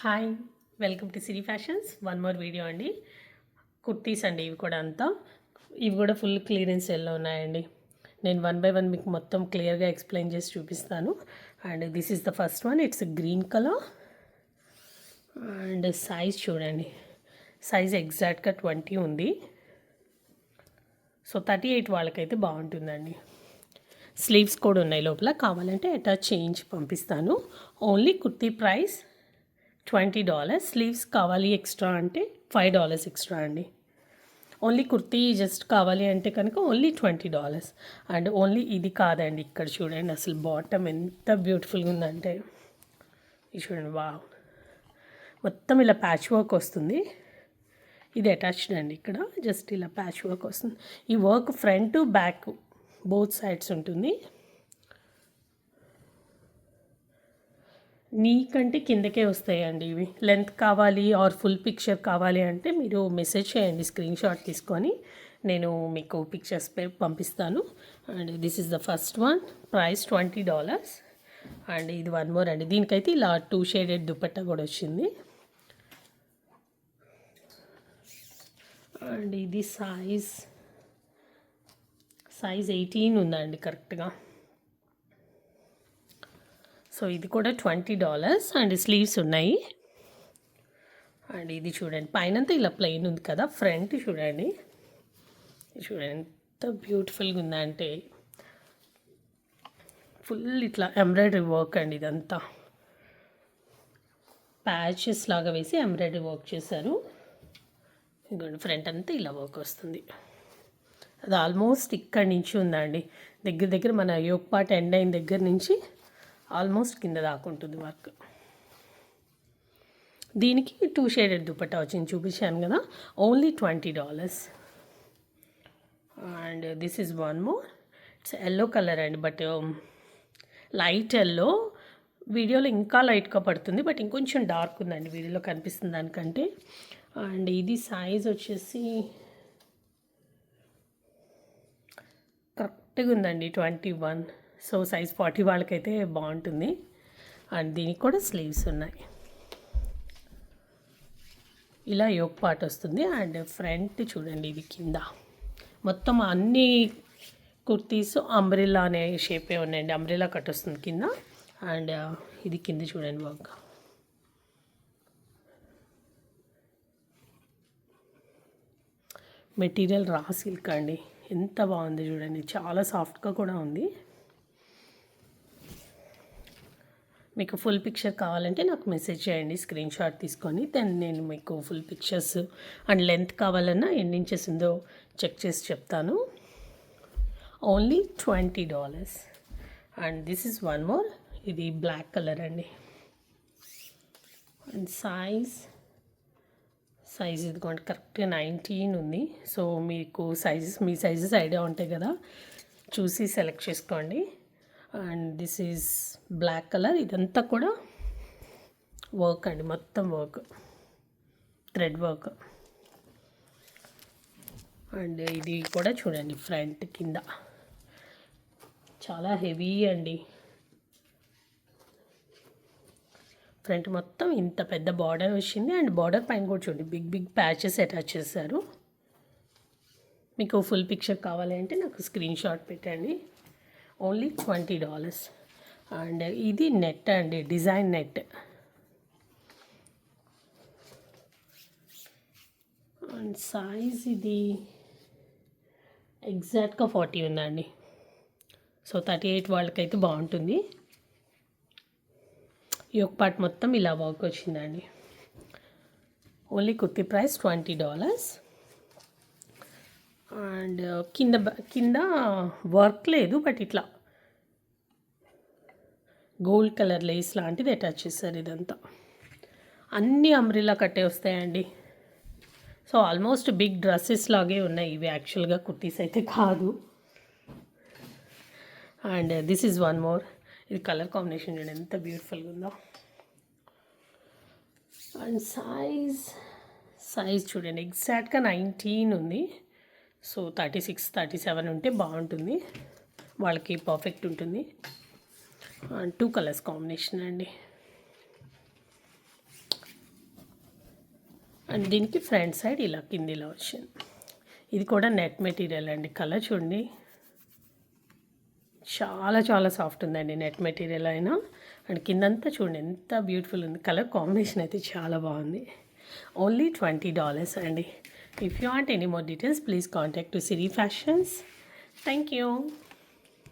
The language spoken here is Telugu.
Hi, welcome to Siri fashions. One more video అండి. కుర్తీస్ అండి, ఇవి కూడా ఫుల్ క్లియరెన్స్ సేల్లో ఉన్నాయండి. నేను వన్ బై వన్ మీకు మొత్తం క్లియర్గా ఎక్స్ప్లెయిన్ చేసి చూపిస్తాను. And this is the first one. It's green colour and size చూడండి. సైజ్ ఎగ్జాక్ట్గా 20 ఉంది. సో 38 వాళ్ళకైతే బాగుంటుందండి. స్లీవ్స్ కూడా ఉన్నాయి లోపల. కావాలంటే అటాచ్ చేయించి పంపిస్తాను. Only kurti price $20. స్లీవ్స్ కావాలి ఎక్స్ట్రా అంటే $5 ఎక్స్ట్రా అండి. ఓన్లీ కుర్తీ జస్ట్ కావాలి అంటే కనుక ఓన్లీ $20. అండ్ ఓన్లీ ఇది కాదండి, ఇక్కడ చూడండి అసలు బాటమ్ ఎంత బ్యూటిఫుల్గా ఉందంటే ఇది చూడండి. వా, మొత్తం ఇలా ప్యాచ్ వర్క్ వస్తుంది. ఇది అటాచ్డ్ అండి. ఇక్కడ జస్ట్ ఇలా ప్యాచ్ వర్క్ వస్తుంది. ఈ work front back both sides ఉంటుంది. నీకంటే కిందకే వస్తాయండి ఇవి. లెంత్ కావాలి ఆర్ ఫుల్ పిక్చర్ కావాలి అంటే మీరు మెసేజ్ చేయండి, స్క్రీన్ షాట్ తీసుకొని నేను మీకు పిక్చర్స్ పంపిస్తాను. And this is the first one. Price $20. And ఇది వన్ మోర్ అండి. దీనికైతే ఇలా 2 షేడెడ్ దుపట్టా కూడా వచ్చింది. అండ్ ఇది సైజ్ 18 ఉందండి కరెక్ట్గా. సో ఇది కూడా $20 అండ్ స్లీవ్స్ ఉన్నాయి. అండ్ ఇది చూడండి, పైనంతా ఇలా ప్లెయిన్ ఉంది కదా, ఫ్రంట్ చూడండి. ఎంత బ్యూటిఫుల్గా ఉందంటే ఫుల్ ఇట్లా ఎంబ్రాయిడరీ వర్క్ అండి. ఇదంతా ప్యాచెస్ లాగా వేసి ఎంబ్రాయిడరీ వర్క్ చేశారు. ఇదిగోండి, ఫ్రంట్ అంతా ఇలా వర్క్ వస్తుంది. అది ఆల్మోస్ట్ ఇక్కడి నుంచి ఉందండి. దగ్గర మన యోక్ పార్ట్ ఎండ్ అయిన దగ్గర నుంచి ఆల్మోస్ట్ కింద దాకుంటుంది వర్క్. దీనికి 2 షేడెడ్ దుపట్టా వచ్చింది, చూపించాను కదా. Only $20. And this is one more. It's yellow colour అండి, బట్ లైట్ ఎల్లో. వీడియోలో ఇంకా లైట్గా పడుతుంది, బట్ ఇంకొంచెం డార్క్ ఉందండి వీడియోలో కనిపిస్తుంది దానికంటే. అండ్ ఇది సైజ్ వచ్చేసి కరెక్ట్గా ఉందండి, 21. సో సైజ్ 40 వాళ్ళకైతే బాగుంటుంది. అండ్ దీనికి కూడా స్లీవ్స్ ఉన్నాయి. ఇలా యోక్ పార్ట్ వస్తుంది. అండ్ ఫ్రంట్ చూడండి, ఇది కింద మొత్తం అన్ని కుర్తీస్ అంబ్రెల్లా అనే షేపే ఉన్నాయండి. అంబ్రెల్లా కట్ వస్తుంది కింద. అండ్ ఇది కింద చూడండి వర్క్. మెటీరియల్ రా సిల్క్ అండి, ఎంత బాగుంది చూడండి. చాలా సాఫ్ట్గా కూడా ఉంది. మీకు ఫుల్ పిక్చర్ కావాలంటే నాకు మెసేజ్ చేయండి, స్క్రీన్ షాట్ తీసుకొని. దెన్ నేను మీకు ఫుల్ పిక్చర్స్ అండ్ లెంత్ కావాలన్నా ఎన్ని ఇంచెస్ ఉందో చెక్ చేసి చెప్తాను. Only $20. And this is one more. ఇది బ్లాక్ కలర్ అండి. అండ్ సైజ్ ఇదిగోండి, కరెక్ట్గా 19 ఉంది. సో మీకు మీ సైజెస్ ఐడియా ఉంటాయి కదా, చూసి సెలెక్ట్ చేసుకోండి. And this is black colour. ఇదంతా కూడా వర్క్ అండి, మొత్తం వర్క్, థ్రెడ్ వర్క్. అండ్ ఇది కూడా చూడండి, ఫ్రంట్ కింద చాలా హెవీ అండి. ఫ్రంట్ మొత్తం ఇంత పెద్ద బార్డర్ వచ్చింది. అండ్ బార్డర్ పైన కూడా చూడండి, బిగ్ ప్యాచెస్ అటాచ్ చేశారు. మీకు ఫుల్ పిక్చర్ కావాలి అంటే నాకు స్క్రీన్ షాట్ పెట్టండి. ఓన్లీ $20. అండ్ ఇది నెట్ అండి, డిజైన్ నెట్. అండ్ సైజ్ ఇది ఎగ్జాక్ట్గా 40 ఉందండి. సో 38 వాళ్ళకైతే బాగుంటుంది. ఈ ఒక పార్ట్ మొత్తం ఇలా వర్క్ వచ్చిందండి. Only kurti price $20. అండ్ కింద వర్క్ లేదు, బట్ ఇట్లా గోల్డ్ కలర్ లేస్ లాంటిది అటాచ్ చేస్తారు. ఇదంతా అన్ని అంబ్రెల్లా కట్టే వస్తాయండి. సో ఆల్మోస్ట్ బిగ్ డ్రెస్సెస్ లాగే ఉన్నాయి ఇవి. యాక్చువల్గా కుర్తీస్ అయితే కాదు. And this is one more. ఇది కలర్ కాంబినేషన్ చూడండి ఎంత బ్యూటిఫుల్గా ఉందో. అండ్ సైజ్ చూడండి, ఎగ్జాక్ట్గా 19 ఉంది. సో 36, 37 ఉంటే బాగుంటుంది, వాళ్ళకి పర్ఫెక్ట్ ఉంటుంది. 2 కలర్స్ కాంబినేషన్ అండి. అండ్ దీనికి ఫ్రంట్ సైడ్ ఇలా కింది ఇలా వచ్చింది. ఇది కూడా నెట్ మెటీరియల్ అండి. కలర్ చూడండి, చాలా చాలా సాఫ్ట్ ఉందండి నెట్ మెటీరియల్ అయినా. అండ్ కిందంతా చూడండి ఎంత బ్యూటిఫుల్ ఉంది. కలర్ కాంబినేషన్ అయితే చాలా బాగుంది. ఓన్లీ $20 అండి. If you want any more details please contact to Siri fashions. Thank you.